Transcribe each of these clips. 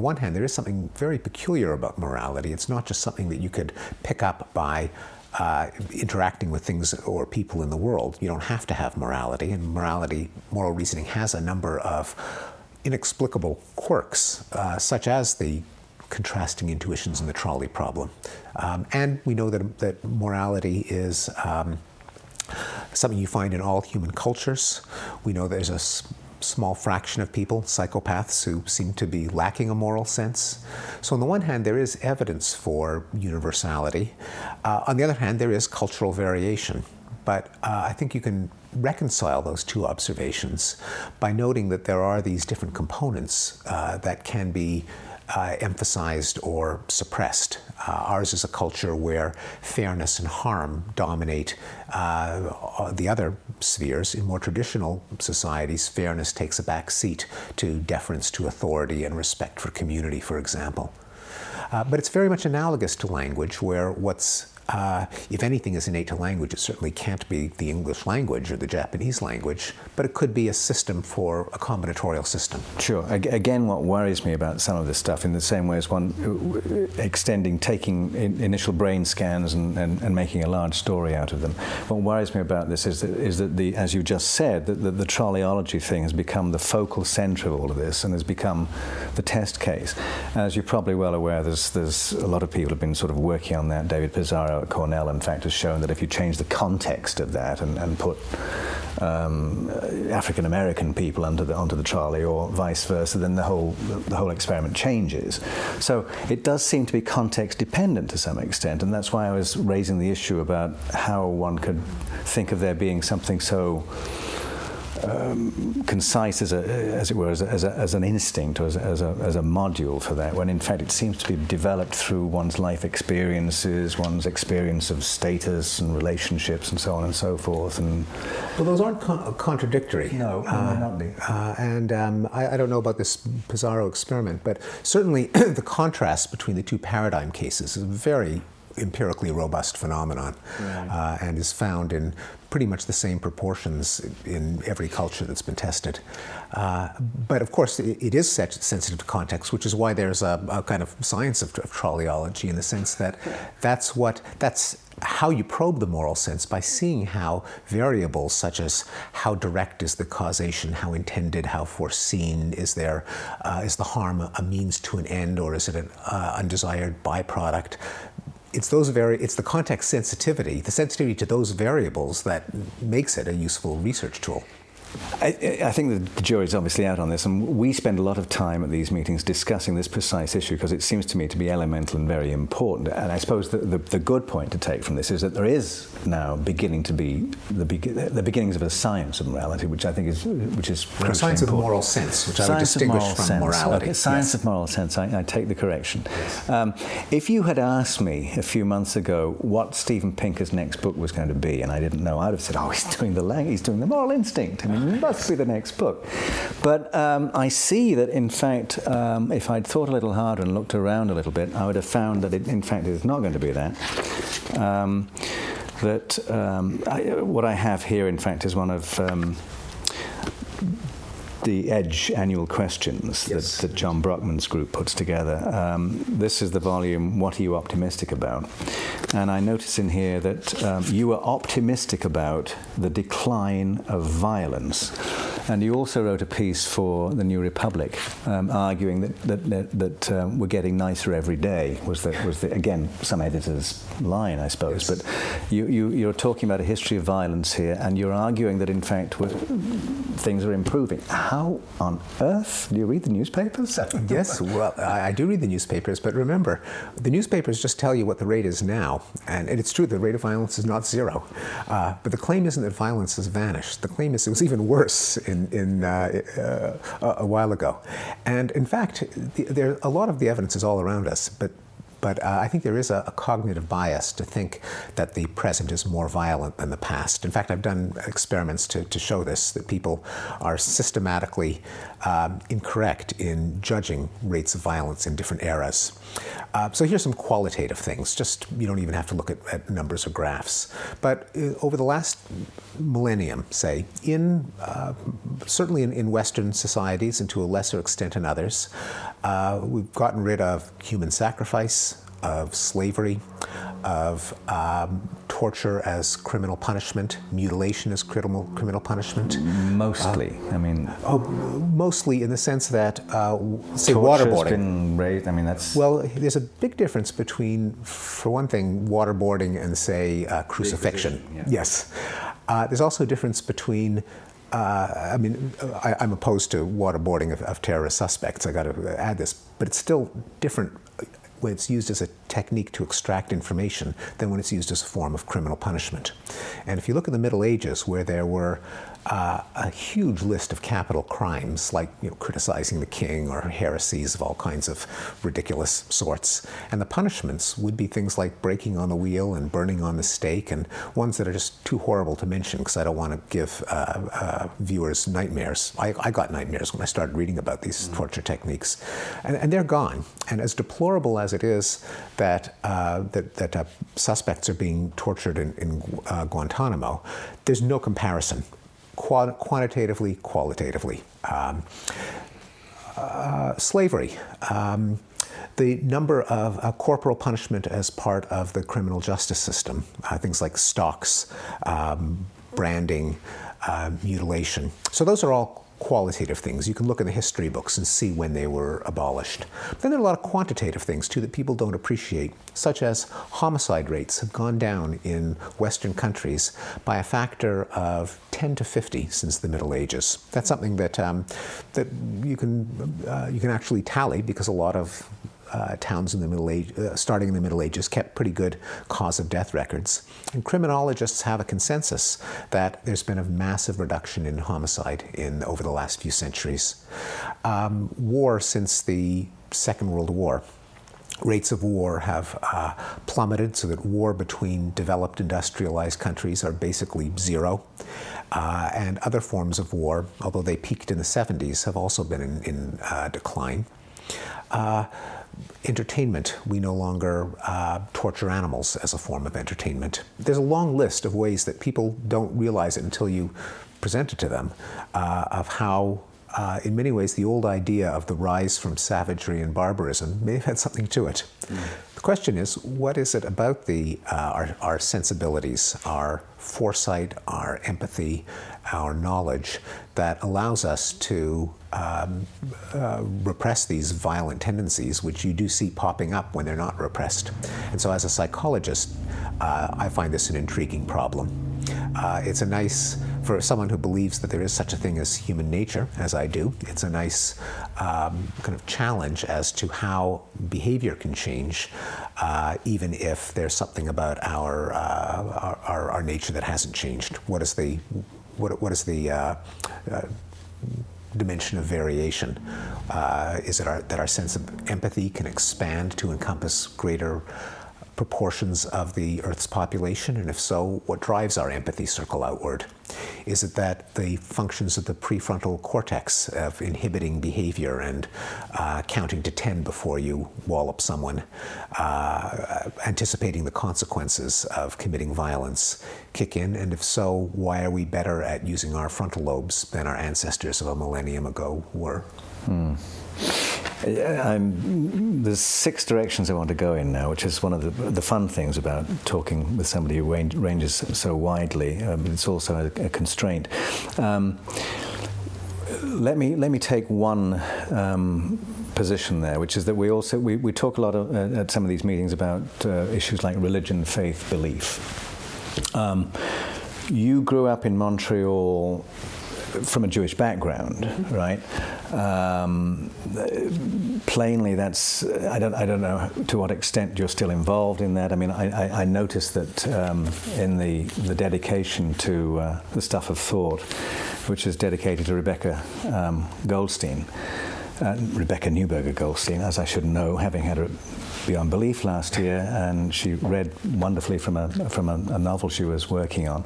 the one hand, there is something very peculiar about morality. It's not just something that you could pick up by interacting with things or people in the world. You don't have to have morality, and moral reasoning has a number of inexplicable quirks, such as the contrasting intuitions in the trolley problem. And we know that morality is something you find in all human cultures. We know there's a small fraction of people, psychopaths, who seem to be lacking a moral sense. So on the one hand, there is evidence for universality. On the other hand, there is cultural variation. But I think you can reconcile those two observations by noting that there are these different components that can be emphasized or suppressed. Ours is a culture where fairness and harm dominate the other spheres. In more traditional societies, fairness takes a back seat to deference to authority and respect for community, for example. But it's very much analogous to language, where if anything is innate to language, it certainly can't be the English language or the Japanese language, but it could be a system for a combinatorial system. Sure. Again, what worries me about some of this stuff, in the same way as one taking initial brain scans and making a large story out of them, what worries me about this is that as you just said, that the trolleyology thing has become the focal center of all of this and has become the test case. As you're probably well aware, there's a lot of people have been sort of working on that. David Pizarro at Cornell, in fact, has shown that if you change the context of that and put African American people onto the trolley or vice versa, then the whole experiment changes. So it does seem to be context dependent to some extent, and that's why I was raising the issue about how one could think of there being something so concise, as it were, as an instinct or as a module for that, when in fact it seems to be developed through one's life experiences, one's experience of status and relationships and so on and so forth. And well, those aren't contradictory. No, they might not be. I don't know about this Pizarro experiment, but certainly the contrast between the two paradigm cases is a very empirically robust phenomenon, right, and is found in pretty much the same proportions in every culture that's been tested. But of course, it is sensitive to context, which is why there's a kind of science of trolleyology, in the sense that that's how you probe the moral sense, by seeing how variables such as how direct is the causation, how intended, how foreseen, is the harm a means to an end, or is it an undesired byproduct? It's the context sensitivity, the sensitivity to those variables, that makes it a useful research tool. I think the jury's obviously out on this, and we spend a lot of time at these meetings discussing this precise issue because it seems to me to be elemental and very important. And I suppose the good point to take from this is that there is now beginning to be the beginnings of a science of morality, which I think is a science of moral sense, which I would distinguish from morality. Okay, science of moral sense. I take the correction. Yes. If you had asked me a few months ago what Steven Pinker's next book was going to be, and I didn't know, I'd have said, "Oh, he's doing the moral instinct. I mean, it must be the next book." But I see that, in fact, if I'd thought a little harder and looked around a little bit, I would have found that, in fact, it is not going to be that. What I have here, in fact, is one of the EDGE annual questions, yes, that John Brockman's group puts together. This is the volume, What Are You Optimistic About? And I notice in here that you are optimistic about the decline of violence. And you also wrote a piece for the New Republic, arguing that we're getting nicer every day. Was again some editor's line, I suppose. Yes. But you're talking about a history of violence here, and you're arguing that in fact things are improving. How on earth do you read the newspapers? Yes, well, I do read the newspapers, but remember, the newspapers just tell you what the rate is now, and it's true, the rate of violence is not zero. But the claim isn't that violence has vanished. The claim is it was even worse a while ago. And in fact, a lot of the evidence is all around us, but I think there is a cognitive bias to think that the present is more violent than the past. In fact, I've done experiments to show this, that people are systematically incorrect in judging rates of violence in different eras. So here's some qualitative things. Just, you don't even have to look at numbers or graphs. But over the last millennium, say, certainly in Western societies and to a lesser extent in others, we've gotten rid of human sacrifice, of slavery, of torture as criminal punishment, mutilation as criminal punishment. Mostly, I mean. Oh, mostly in the sense that, say, torture's waterboarding. Been raised. I mean, that's. Well, there's a big difference between, for one thing, waterboarding and, say, crucifixion. Yeah. Yes. There's also a difference between. I'm opposed to waterboarding of terrorist suspects. I got to add this, but it's still different when it's used as a technique to extract information than when it's used as a form of criminal punishment. And if you look at the Middle Ages, where there were a huge list of capital crimes, like criticizing the king or heresies of all kinds of ridiculous sorts, and the punishments would be things like breaking on the wheel and burning on the stake, and ones that are just too horrible to mention because I don't want to give viewers nightmares. I got nightmares when I started reading about these torture techniques, and they're gone. And as deplorable as it is that suspects are being tortured in Guantanamo, there's no comparison. Quantitatively, qualitatively. Slavery. The number of corporal punishment as part of the criminal justice system, things like stocks, branding, mutilation. So those are all qualitative things. You can look in the history books and see when they were abolished. Then there are a lot of quantitative things, too, that people don't appreciate, such as homicide rates have gone down in Western countries by a factor of 10 to 50 since the Middle Ages. That's something that you can actually tally, because a lot of towns in the Middle Age, starting in the Middle Ages, kept pretty good cause of death records. And criminologists have a consensus that there's been a massive reduction in homicide over the last few centuries. War since the Second World War. Rates of war have plummeted, so that war between developed industrialized countries are basically zero. And other forms of war, although they peaked in the 70s, have also been in decline. Entertainment. We no longer torture animals as a form of entertainment. There's a long list of ways that people don't realize it until you present it to them, of how, in many ways, the old idea of the rise from savagery and barbarism may have had something to it. The question is, what is it about our sensibilities, our foresight, our empathy, our knowledge that allows us to repress these violent tendencies, which you do see popping up when they're not repressed? And so as a psychologist, I find this an intriguing problem. It's a nice, for someone who believes that there is such a thing as human nature, as I do, it's a nice kind of challenge as to how behavior can change, even if there's something about our nature that hasn't changed. What is the dimension of variation? Is it that our sense of empathy can expand to encompass greater proportions of the Earth's population? And if so, what drives our empathy circle outward? Is it that the functions of the prefrontal cortex of inhibiting behavior and counting to 10 before you wallop someone, anticipating the consequences of committing violence, kick in? And if so, why are we better at using our frontal lobes than our ancestors of a millennium ago were? There's 6 directions I want to go in now, which is one of the fun things about talking with somebody who ranges so widely. It's also a constraint. Let me take one position there, which is that we talk a lot at some of these meetings about issues like religion, faith, belief. You grew up in Montreal from a Jewish background, right? Plainly, that's, I don't know to what extent you're still involved in that. I mean, I noticed that in the dedication to the Stuff of Thought, which is dedicated to Rebecca Goldstein, Rebecca Neuberger-Goldstein, as I should know, having had her Beyond Belief last year, and she read wonderfully from a novel she was working on.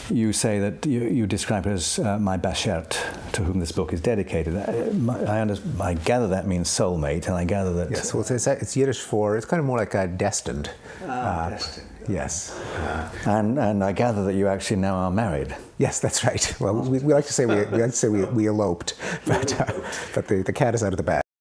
you say that you describe her as my bashert, to whom this book is dedicated. I gather that means soulmate, and I gather that... Yes, well, it's Yiddish for, it's kind of more like destined. Destined. Yes. And I gather that you actually now are married. Yes, that's right. Well, we like to say we eloped, but the cat is out of the bag.